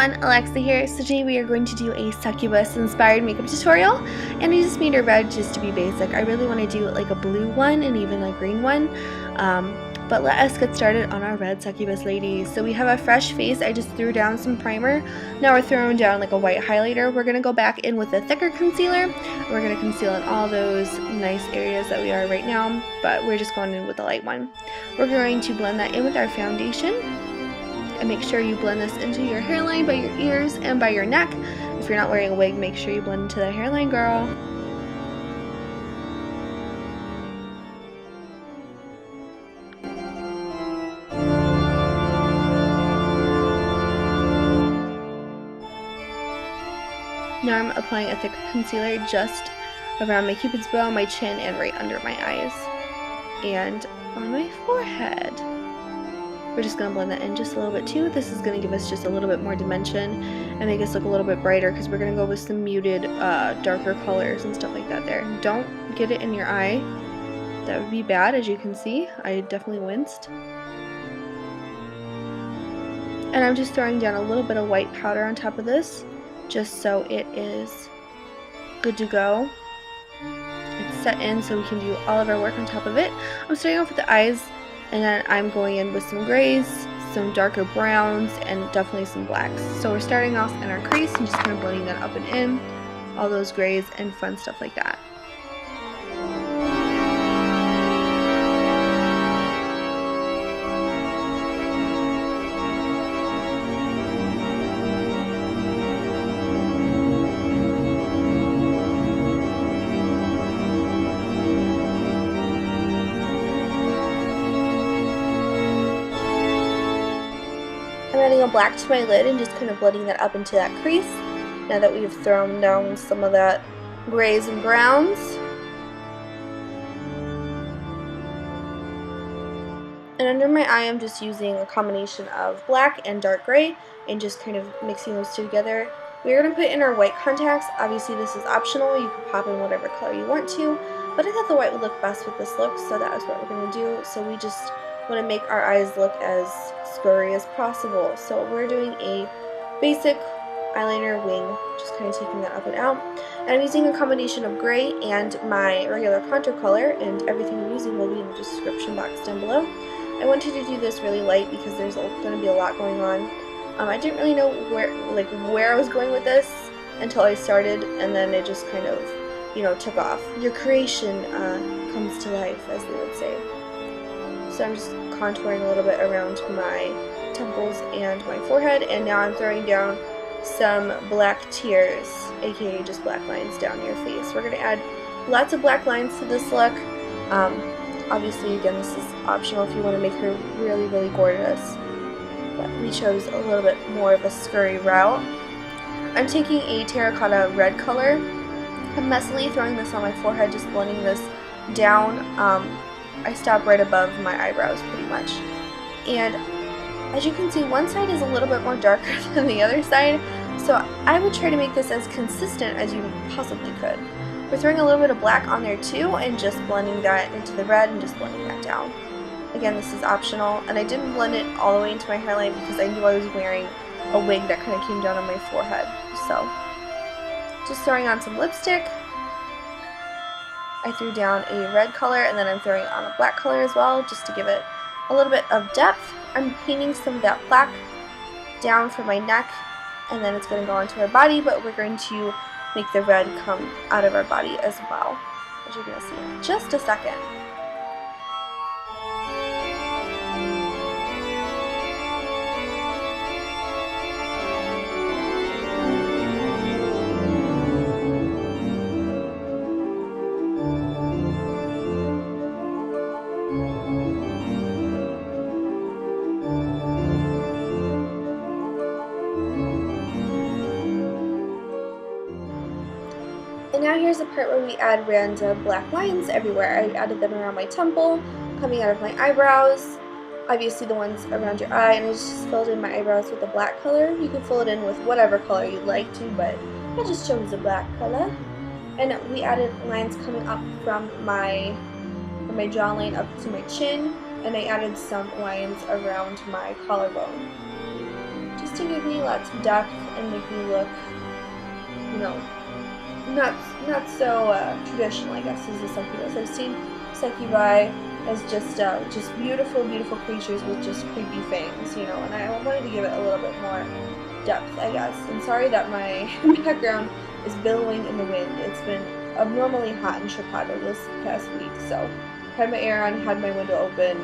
everyone, Alexa here. So today we are going to do a Succubus inspired makeup tutorial, and I just made a red just to be basic. I really want to do like a blue one and even a green one, but let us get started on our red Succubus lady. So we have a fresh face. I just threw down some primer. Now we're throwing down like a white highlighter. We're going to go back in with a thicker concealer. We're going to conceal in all those nice areas that we are right now, but we're just going in with a light one. We're going to blend that in with our foundation. And make sure you blend this into your hairline, by your ears, and by your neck. If you're not wearing a wig, make sure you blend into the hairline, girl. Now I'm applying a thicker concealer just around my cupid's bow, my chin, and right under my eyes. And on my forehead. We're just going to blend that in just a little bit too. This is going to give us just a little bit more dimension and make us look a little bit brighter because we're going to go with some muted, darker colors and stuff like that there. Don't get it in your eye. That would be bad, as you can see. I definitely winced. And I'm just throwing down a little bit of white powder on top of this just so it is good to go. It's set in so we can do all of our work on top of it. I'm starting off with the eyes. And then I'm going in with some grays, some darker browns, and definitely some blacks. So we're starting off in our crease and just kind of blending that up and in, all those grays and fun stuff like that. I'm adding a black to my lid and just kind of blending that up into that crease now that we've thrown down some of that grays and browns. And under my eye I'm just using a combination of black and dark gray and just kind of mixing those two together. We're going to put in our white contacts. Obviously this is optional, you can pop in whatever color you want to, but I thought the white would look best with this look, so that is what we're going to do. So we just want to make our eyes look as scurry as possible. So we're doing a basic eyeliner wing, just kind of taking that up and out. And I'm using a combination of gray and my regular contour color, and everything I'm using will be in the description box down below. I wanted to do this really light because there's going to be a lot going on. I didn't really know where I was going with this until I started, and then it just kind of, took off. Your creation comes to life, as they would say. So I'm just contouring a little bit around my temples and my forehead, and now I'm throwing down some black tears, aka just black lines down your face. We're going to add lots of black lines to this look. Obviously, again, this is optional if you want to make her really, really gorgeous, but we chose a little bit more of a scurry route. I'm taking a terracotta red color. I'm messily throwing this on my forehead, just blending this down. I stop right above my eyebrows pretty much. And as you can see, one side is a little bit more darker than the other side, so I would try to make this as consistent as you possibly could. We're throwing a little bit of black on there too and just blending that into the red and just blending that down. Again, this is optional, and I didn't blend it all the way into my hairline because I knew I was wearing a wig that kind of came down on my forehead. So just throwing on some lipstick. I threw down a red color, and then I'm throwing on a black color as well, just to give it a little bit of depth. I'm painting some of that black down for my neck, and then it's going to go onto our body, but we're going to make the red come out of our body as well, as you're going to see in just a second. And now here's the part where we add random black lines everywhere. I added them around my temple, coming out of my eyebrows, obviously the ones around your eye, and I just filled in my eyebrows with a black color. You can fill it in with whatever color you'd like to, but I just chose the black color. And we added lines coming up from my jawline up to my chin, and I added some lines around my collarbone. just to give me lots of depth and make me look, you know, not so traditional, I guess, as the succubus. I've seen succubi as just beautiful, beautiful creatures with just creepy fangs, you know, and I wanted to give it a little bit more depth, I guess. And sorry that my background is billowing in the wind. It's been abnormally hot in Chicago this past week, so had my air on, had my window open.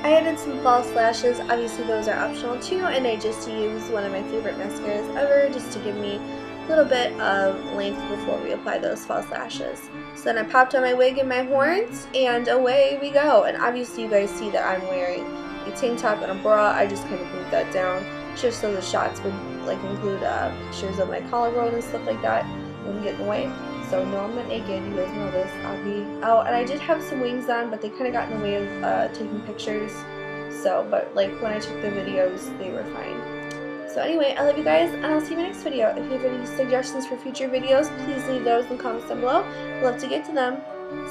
I added some false lashes, obviously those are optional too, and I just used one of my favorite mascaras ever just to give me a little bit of length before we apply those false lashes. So then I popped on my wig and my horns, and away we go. And obviously you guys see that I'm wearing a tank top and a bra. I just kind of moved that down just so the shots would like include pictures of my collarbone and stuff like that. Wouldn't get in the way. So no, I'm not naked, you guys know this. I'll be out, and I did have some wings on, but they kind of got in the way of taking pictures. So, but like when I took the videos, they were fine. So anyway, I love you guys, and I'll see you in my next video. If you have any suggestions for future videos, please leave those in the comments down below. I'd love to get to them.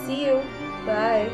See you. Bye.